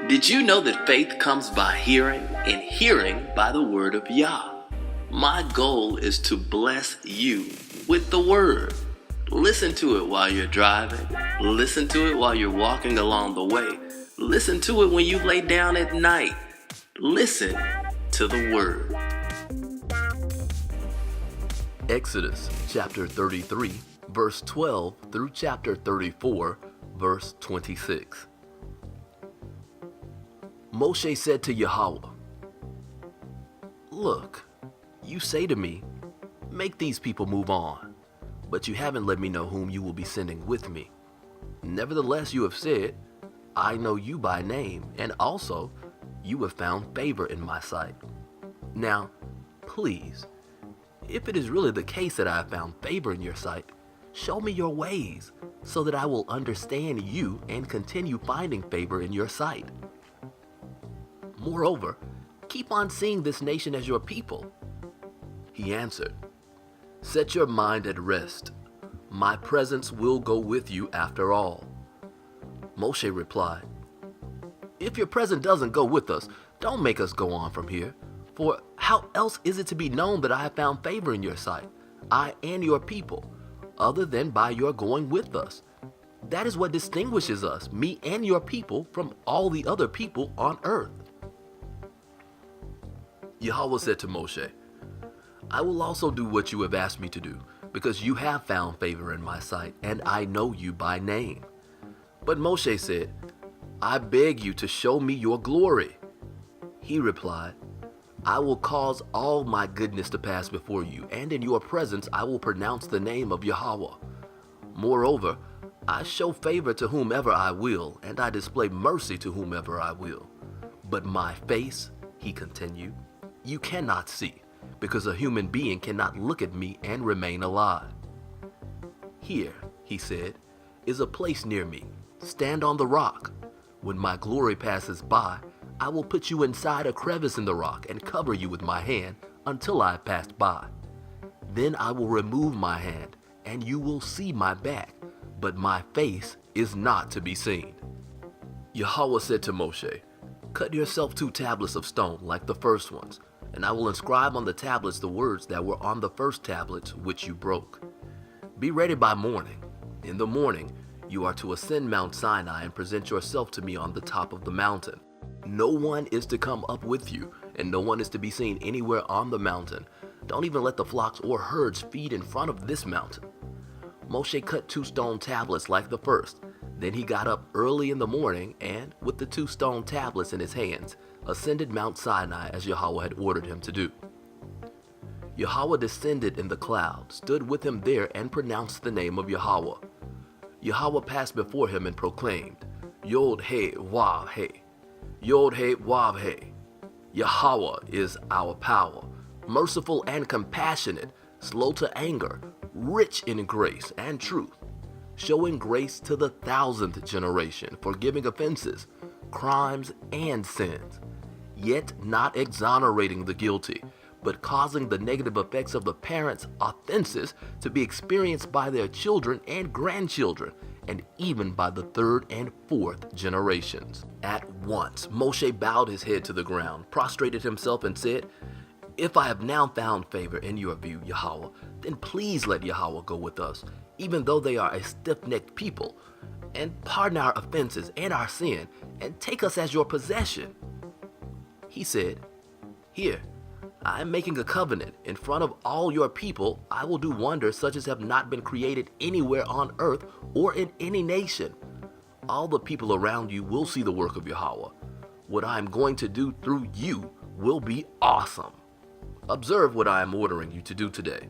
Did you know that faith comes by hearing, and hearing by the Word of Yah? My goal is to bless you with the Word. Listen to it while you're driving. Listen to it while you're walking along the way. Listen to it when you lay down at night. Listen to the Word. Exodus chapter 33, verse 12 through chapter 34, verse 26. Moshe said to Yahweh, "Look, you say to me, make these people move on, but you haven't let me know whom you will be sending with me. Nevertheless, you have said, I know you by name, and also you have found favor in my sight. Now, please, if it is really the case that I have found favor in your sight, show me your ways, so that I will understand you and continue finding favor in your sight. Moreover, keep on seeing this nation as your people." He answered, "Set your mind at rest. My presence will go with you after all." Moshe replied, "If your presence doesn't go with us, don't make us go on from here. For how else is it to be known that I have found favor in your sight, I and your people, other than by your going with us? That is what distinguishes us, me and your people, from all the other people on earth." Yahweh said to Moshe, "I will also do what you have asked me to do, because you have found favor in my sight, and I know you by name." But Moshe said, "I beg you to show me your glory." He replied, "I will cause all my goodness to pass before you, and in your presence I will pronounce the name of Yahweh. Moreover, I show favor to whomever I will, and I display mercy to whomever I will. But my face," he continued, "you cannot see, because a human being cannot look at me and remain alive. Here," he said, "is a place near me. Stand on the rock. When my glory passes by, I will put you inside a crevice in the rock and cover you with my hand until I have passed by. Then I will remove my hand, and you will see my back, but my face is not to be seen." Yahweh said to Moshe, "Cut yourself 2 tablets of stone like the first ones, and I will inscribe on the tablets the words that were on the first tablets which you broke. Be ready by morning. In the morning you are to ascend Mount Sinai and present yourself to me on the top of the mountain. No one is to come up with you, and no one is to be seen anywhere on the mountain. Don't even let the flocks or herds feed in front of this mountain." Moshe cut 2 stone tablets like the first. Then he got up early in the morning and, with the 2 stone tablets in his hands, ascended Mount Sinai as Yahweh had ordered him to do. Yahweh descended in the cloud, stood with him there, and pronounced the name of Yahweh. Yahweh passed before him and proclaimed, Yod-He-Wav-He, Yod-He-Wav-He. Yahweh is our power, merciful and compassionate, slow to anger, rich in grace and truth, showing grace to the 1,000th generation, forgiving offenses, crimes, and sins, yet not exonerating the guilty, but causing the negative effects of the parents' offenses to be experienced by their children and grandchildren, and even by the 3rd and 4th generations. At once, Moshe bowed his head to the ground, prostrated himself, and said, "If I have now found favor in your view, Yahweh, then please let Yahweh go with us, even though they are a stiff-necked people, and pardon our offenses and our sin, and take us as your possession." He said, "Here, I am making a covenant. In front of all your people, I will do wonders such as have not been created anywhere on earth or in any nation. All the people around you will see the work of Yahweh. What I am going to do through you will be awesome. Observe what I am ordering you to do today.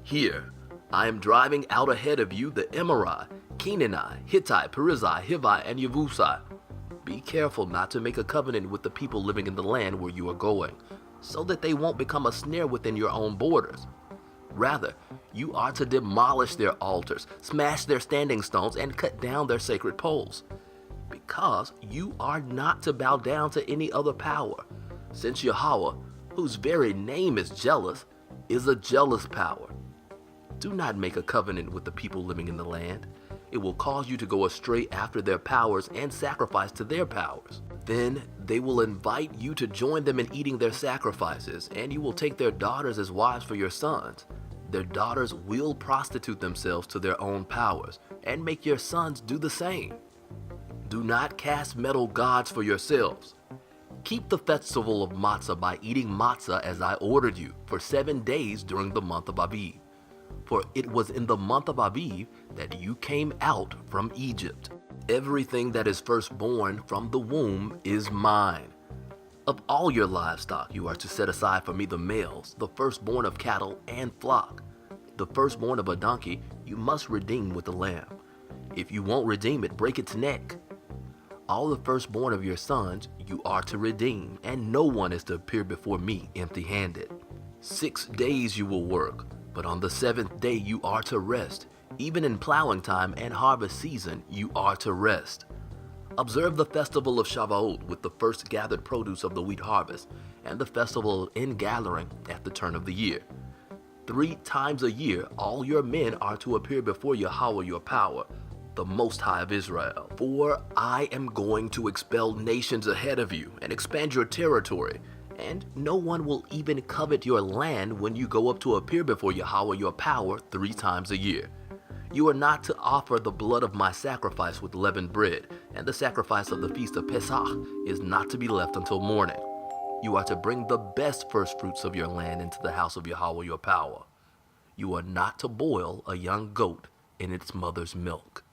Here, I am driving out ahead of you the Amorite, Canaanite, Hittite, Perizzite, Hivite, and Yebusite. Be careful not to make a covenant with the people living in the land where you are going, so that they won't become a snare within your own borders. Rather, you are to demolish their altars, smash their standing stones, and cut down their sacred poles. Because you are not to bow down to any other power, since Yahweh, whose very name is jealous, is a jealous power. Do not make a covenant with the people living in the land. It will cause you to go astray after their powers and sacrifice to their powers. Then they will invite you to join them in eating their sacrifices, and you will take their daughters as wives for your sons. Their daughters will prostitute themselves to their own powers, and make your sons do the same. Do not cast metal gods for yourselves. Keep the festival of matzah by eating matzah as I ordered you for 7 days during the month of Aviv. For it was in the month of Aviv that you came out from Egypt. Everything that is firstborn from the womb is mine. Of all your livestock you are to set aside for me the males, the firstborn of cattle and flock. The firstborn of a donkey you must redeem with the lamb. If you won't redeem it, break its neck. All the firstborn of your sons you are to redeem, and no one is to appear before me empty-handed. 6 days you will work, but on the 7th day you are to rest. Even in plowing time and harvest season you are to rest. Observe the festival of Shavuot with the first gathered produce of the wheat harvest, and the festival of ingathering at the turn of the year. 3 times a year all your men are to appear before Yahweh your power, the Most High of Israel. For I am going to expel nations ahead of you and expand your territory, and no one will even covet your land when you go up to appear before Yahweh your power 3 times a year. You are not to offer the blood of my sacrifice with leavened bread, and the sacrifice of the feast of Pesach is not to be left until morning. You are to bring the best firstfruits of your land into the house of Yahweh your power. You are not to boil a young goat in its mother's milk.